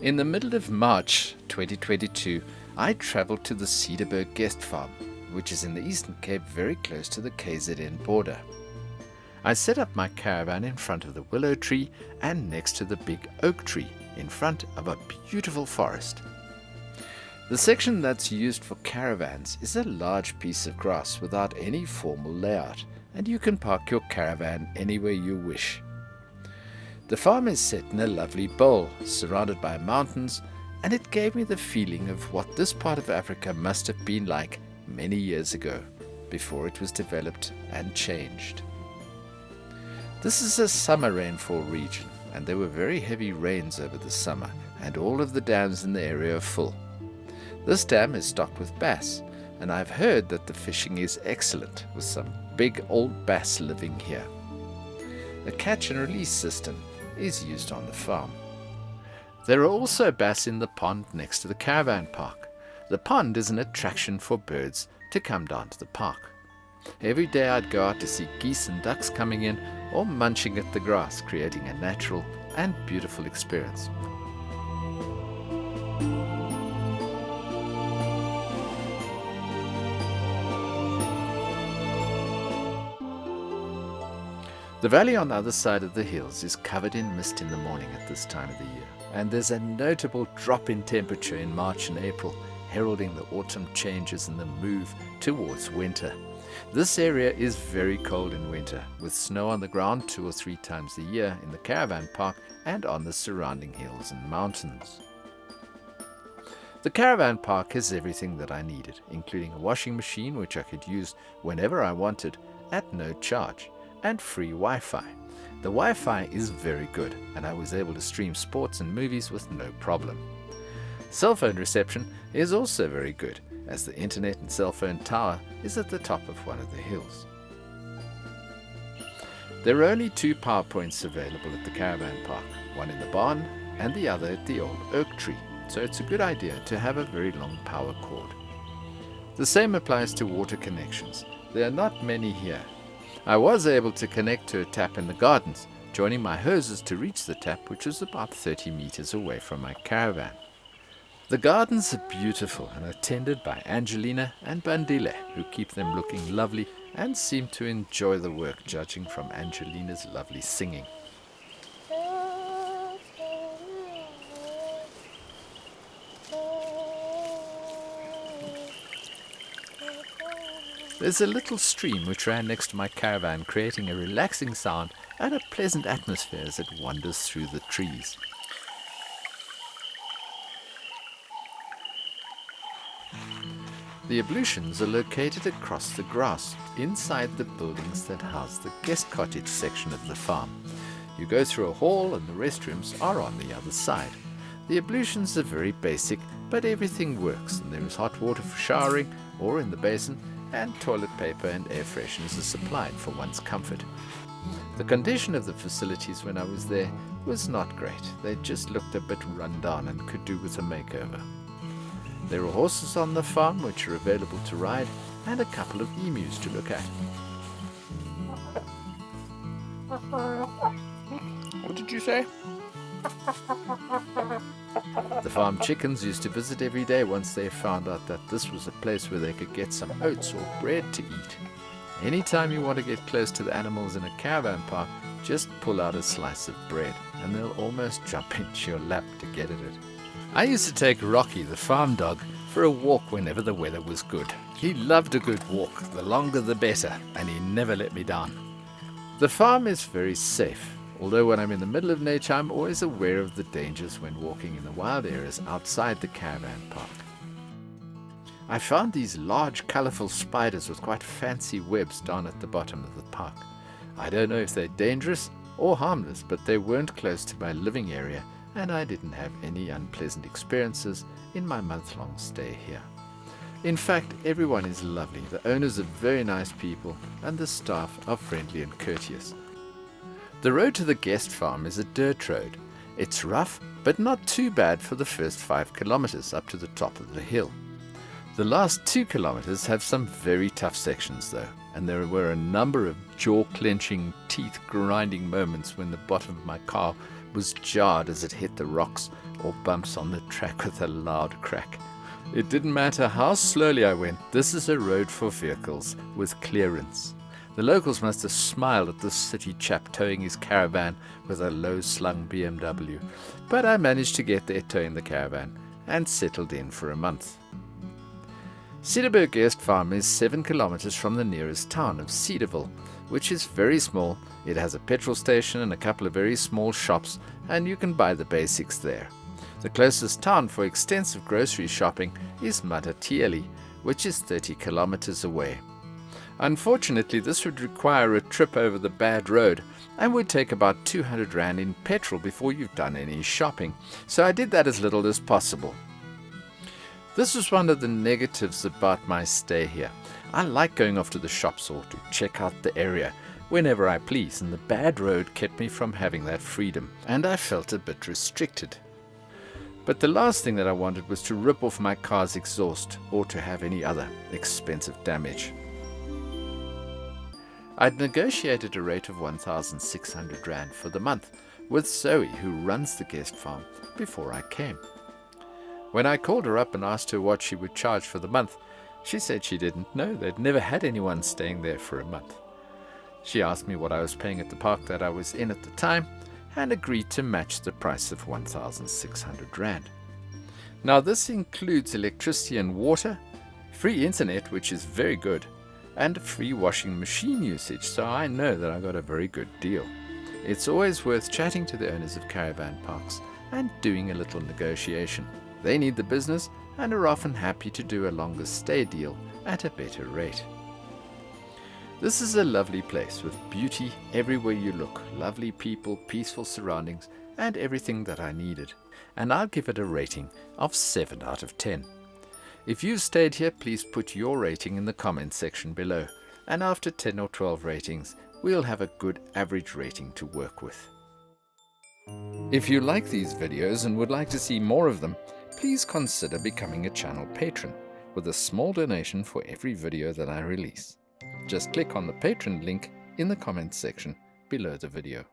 In the middle of March 2022, I travelled to the Cedarberg guest farm, which is in the Eastern Cape very close to the KZN border. I set up my caravan in front of the willow tree and next to the big oak tree in front of a beautiful forest. The section that's used for caravans is a large piece of grass without any formal layout, and you can park your caravan anywhere you wish. The farm is set in a lovely bowl, surrounded by mountains, and it gave me the feeling of what this part of Africa must have been like many years ago, before it was developed and changed. This is a summer rainfall region, and there were very heavy rains over the summer, and all of the dams in the area are full. This dam is stocked with bass, and I've heard that the fishing is excellent, with some big old bass living here. A catch and release system is used on the farm. There are also bass in the pond next to the caravan park. The pond is an attraction for birds to come down to the park. Every day I'd go out to see geese and ducks coming in or munching at the grass, creating a natural and beautiful experience. The valley on the other side of the hills is covered in mist in the morning at this time of the year, and there's a notable drop in temperature in March and April, heralding the autumn changes and the move towards winter. This area is very cold in winter, with snow on the ground 2 or 3 times a year in the caravan park and on the surrounding hills and mountains. The caravan park has everything that I needed, including a washing machine which I could use whenever I wanted at no charge, and free Wi-Fi. The Wi-Fi is very good, and I was able to stream sports and movies with no problem. Cell phone reception is also very good, as the internet and cell phone tower is at the top of one of the hills. There are only 2 power points available at the caravan park, one in the barn and the other at the old oak tree, so it's a good idea to have a very long power cord. The same applies to water connections. There are not many here. I was able to connect to a tap in the gardens, joining my hoses to reach the tap, which was about 30 meters away from my caravan. The gardens are beautiful and are tended by Angelina and Bandile, who keep them looking lovely and seem to enjoy the work, judging from Angelina's lovely singing. There's a little stream which ran next to my caravan, creating a relaxing sound and a pleasant atmosphere as it wanders through the trees. The Ablutions are located across the grass, inside the buildings that house the guest cottage section of the farm. You go through a hall and the restrooms are on the other side. The Ablutions are very basic, but everything works, and there is hot water for showering or in the basin, and toilet paper and air fresheners are supplied for one's comfort. The condition of the facilities when I was there was not great. They just looked a bit run down and could do with a makeover. There are horses on the farm which are available to ride, and a couple of emus to look at. What did you say? The farm chickens used to visit every day once they found out that this was a place where they could get some oats or bread to eat. Anytime you want to get close to the animals in a caravan park, just pull out a slice of bread and they'll almost jump into your lap to get at it. I used to take Rocky, the farm dog, for a walk whenever the weather was good. He loved a good walk, the longer the better, and he never let me down. The farm is very safe. Although when I'm in the middle of nature, I'm always aware of the dangers when walking in the wild areas outside the caravan park. I found these large, colourful spiders with quite fancy webs down at the bottom of the park. I don't know if they're dangerous or harmless, but they weren't close to my living area, and I didn't have any unpleasant experiences in my month-long stay here. In fact, everyone is lovely. The owners are very nice people, and the staff are friendly and courteous. The road to the guest farm is a dirt road. It's rough, but not too bad for the first 5 kilometers up to the top of the hill. The last 2 kilometers have some very tough sections though, and there were a number of jaw-clenching, teeth-grinding moments when the bottom of my car was jarred as it hit the rocks or bumps on the track with a loud crack. It didn't matter how slowly I went, this is a road for vehicles with clearance. The locals must have smiled at this city chap towing his caravan with a low-slung BMW, but I managed to get there towing the caravan and settled in for a month. Cedarburg Guest Farm is 7 kilometers from the nearest town of Cedarville, which is very small. It has a petrol station and a couple of very small shops, and you can buy the basics there. The closest town for extensive grocery shopping is Matatiele, which is 30 kilometers away. Unfortunately, this would require a trip over the bad road and would take about 200 Rand in petrol before you've done any shopping, so I did that as little as possible. This was one of the negatives about my stay here. I like going off to the shops or to check out the area whenever I please, and the bad road kept me from having that freedom, and I felt a bit restricted. But the last thing that I wanted was to rip off my car's exhaust or to have any other expensive damage. I'd negotiated a rate of 1,600 Rand for the month with Zoe, who runs the guest farm, before I came. When I called her up and asked her what she would charge for the month, she said she didn't know. They'd never had anyone staying there for a month. She asked me what I was paying at the park that I was in at the time and agreed to match the price of 1,600 Rand. Now this includes electricity and water, free internet, which is very good, and free washing machine usage, so I know that I got a very good deal. It's always worth chatting to the owners of caravan parks and doing a little negotiation. They need the business and are often happy to do a longer stay deal at a better rate. This is a lovely place with beauty everywhere you look, lovely people, peaceful surroundings, and everything that I needed. And I'll give it a rating of 7 out of 10. If you've stayed here, please put your rating in the comments section below. And after 10 or 12 ratings, we'll have a good average rating to work with. If you like these videos and would like to see more of them, please consider becoming a channel patron with a small donation for every video that I release. Just click on the patron link in the comments section below the video.